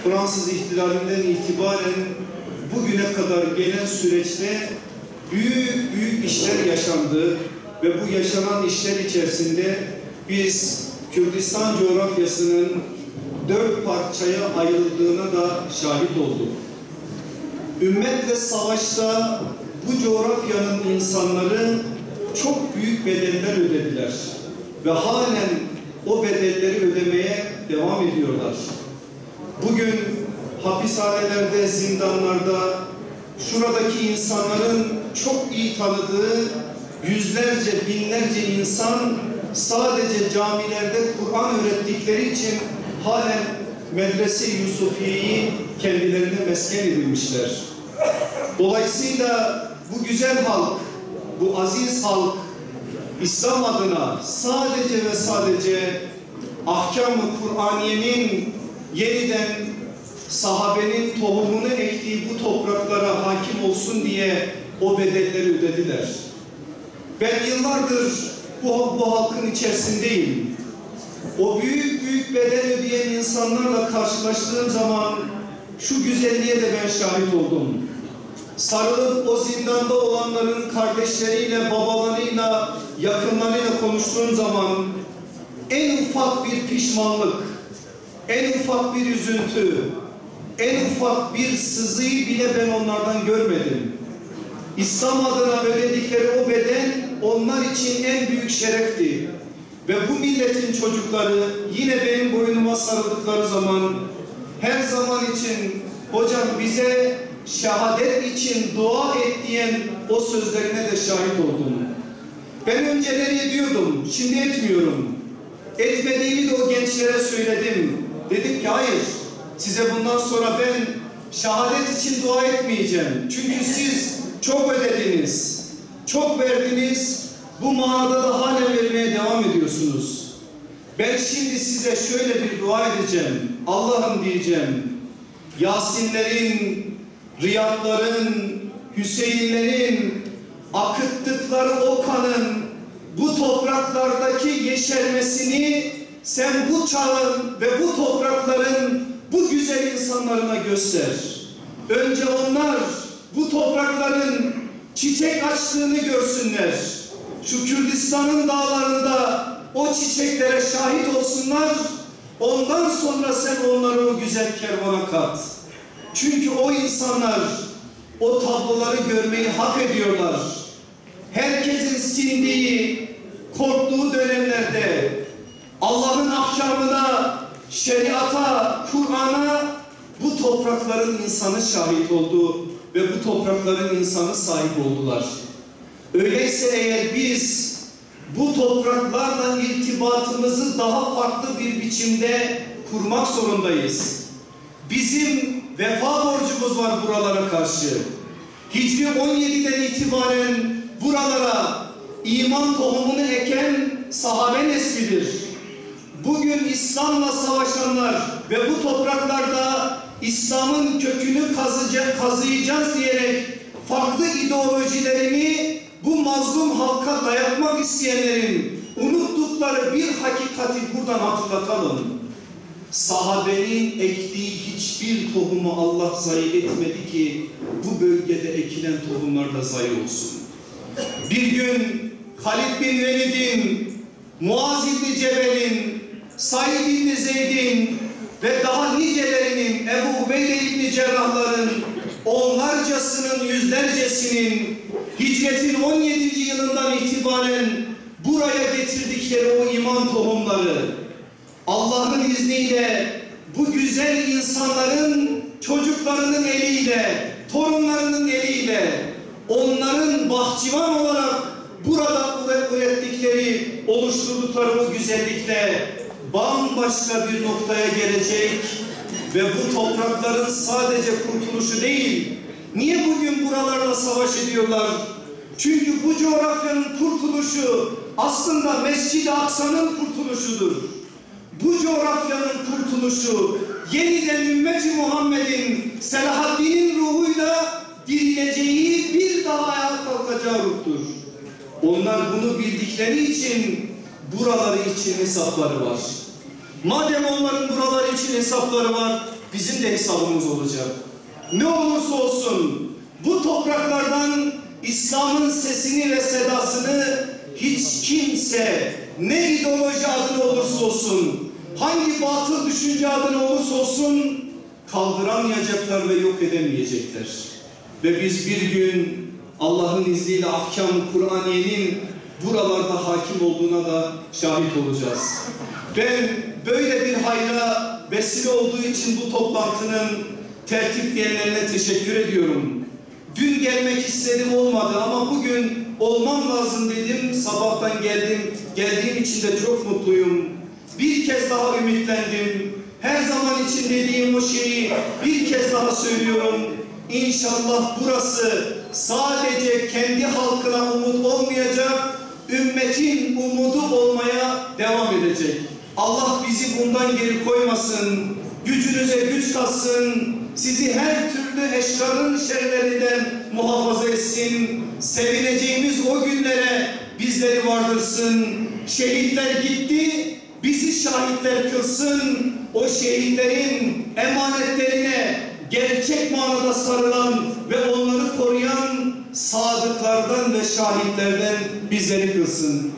Fransız ihtilalinden itibaren bugüne kadar gelen süreçte büyük işler yaşandı ve bu yaşanan işler içerisinde biz Kürdistan coğrafyasının 4 parçaya ayrıldığına da şahit olduk. Ümmetle savaşta bu coğrafyanın insanları çok büyük bedeller ödediler ve halen o bedelleri ödemeye devam ediyorlar. Bugün hapishanelerde, zindanlarda şuradaki insanların çok iyi tanıdığı yüzlerce, binlerce insan sadece camilerde Kur'an öğrettikleri için halen Medrese-i Yusufiye'yi kendilerine mesken edilmişler. Dolayısıyla bu güzel halk, bu aziz halk İslam adına sadece ve sadece ahkam-ı Kur'aniyenin yeniden sahabenin tohumunu ektiği bu topraklara hakim olsun diye o bedelleri ödediler. Ben yıllardır bu halkın içerisindeyim. O büyük bedel ödeyen insanlarla karşılaştığım zaman şu güzelliğe de ben şahit oldum. Sarılıp o zindanda olanların kardeşleriyle, babalarıyla, yakınlarıyla konuştuğum zaman en ufak bir pişmanlık, en ufak bir üzüntü, en ufak bir sızıyı bile ben onlardan görmedim. İslam adına ödedikleri o bedel onlar için en büyük şerefti. Ve bu milletin çocukları yine benim boynuma sarıldıkları zaman her zaman için hocam bize şehadet için dua et diyen o sözlerine de şahit oldum. Ben önceleri ediyordum, şimdi etmiyorum. Etmediğimi de o gençlere söyledim. Dedim ki hayır, size bundan sonra ben şehadet için dua etmeyeceğim. Çünkü siz çok ödediniz, çok verdiniz, bu manada da halen vermeye devam ediyorsunuz. Ben şimdi size şöyle bir dua edeceğim. Allah'ım diyeceğim, Yasinlerin, Riyadların, Hüseyinlerin akıttıkları o kanın bu topraklardaki yeşermesini sen bu çağın ve bu toprakların bu güzel insanlarına göster. Önce onlar bu toprakların çiçek açtığını görsünler. Şu Kürdistan'ın dağlarında o çiçeklere şahit olsunlar. Ondan sonra sen onları o güzel kervana kat. Çünkü o insanlar o tabloları görmeyi hak ediyorlar. Herkesin sindiği, korktuğu dönemlerde Allah'ın ahkamına, şeriata, Kur'an'a bu toprakların insanı şahit oldu ve bu toprakların insanı sahip oldular. Öyleyse eğer biz bu topraklarla irtibatımızı daha farklı bir biçimde kurmak zorundayız. Bizim vefa borcumuz var buralara karşı. Hicri 17'den itibaren buralara iman tohumunu eken sahabe neslidir. Bugün İslam'la savaşanlar ve bu topraklarda İslam'ın kökünü kazıyacağız diyerek farklı ideolojilerini bu mazlum halka dayatmak isteyenlerin unuttukları bir hakikati buradan hatırlatalım. Sahabenin ektiği hiçbir tohumu Allah zayi etmedi ki bu bölgede ekilen tohumlar da zayi olsun. Bir gün Halid bin Velid'in, Muaz İbni Cebel'in, Said İbni Zeyd'in ve daha nicelerinin, Ebu Ubeyde İbni Cerrahların, onlarcasının, yüzlercesinin Hicretin 17. yılından itibaren buraya getirdikleri o iman tohumları Allah'ın izniyle bu güzel insanların çocuklarının eliyle, torunlarının eliyle onların bahçıvan olarak burada ürettikleri, oluşturdukları bu güzellikle bambaşka bir noktaya gelecek ve bu toprakların sadece kurtuluşu değil, niye bugün buralarla savaş ediyorlar? Çünkü bu coğrafyanın kurtuluşu aslında Mescid-i Aksa'nın kurtuluşudur. Bu coğrafyanın kurtuluşu yeniden ümmeti Muhammed'in Selahaddin'in ruhuyla dirileceği, bir daha ayağa kalkacağı ruhtur. Onlar bunu bildikleri için buraları için hesapları var. Madem onların buraları için hesapları var, bizim de hesabımız olacak. Ne olursa olsun bu topraklardan İslam'ın sesini ve sedasını hiç kimse, ne ideoloji adına olursa olsun, hangi batıl düşünce adına olursa olsun kaldıramayacaklar ve yok edemeyecekler. Ve biz bir gün Allah'ın izniyle ahkam-ı Kur'aniyenin buralarda hakim olduğuna da şahit olacağız. Ben böyle bir hayra vesile olduğu için bu toplantının tertipleyenlerine teşekkür ediyorum. Dün gelmek istedim, olmadı ama bugün olmam lazım dedim. Sabahtan geldim. Geldiğim için de çok mutluyum. Bir kez daha ümitlendim. Her zaman için dediğim o şeyi bir kez daha söylüyorum. İnşallah burası sadece kendi halkına umut olmayacak, ümmetin umudu olmaya devam edecek. Allah bizi bundan geri koymasın, gücünüze güç katsın, sizi her türlü eşrarın şerlerinden muhafaza etsin, sevineceğimiz o günlere bizleri vardırsın. Şehitler gitti, bizi şahitler kılsın, o şehitlerin emanetlerine gerçek manada sarılan ve onları koruyan sadıklardan ve şahitlerden bizleri kılsın.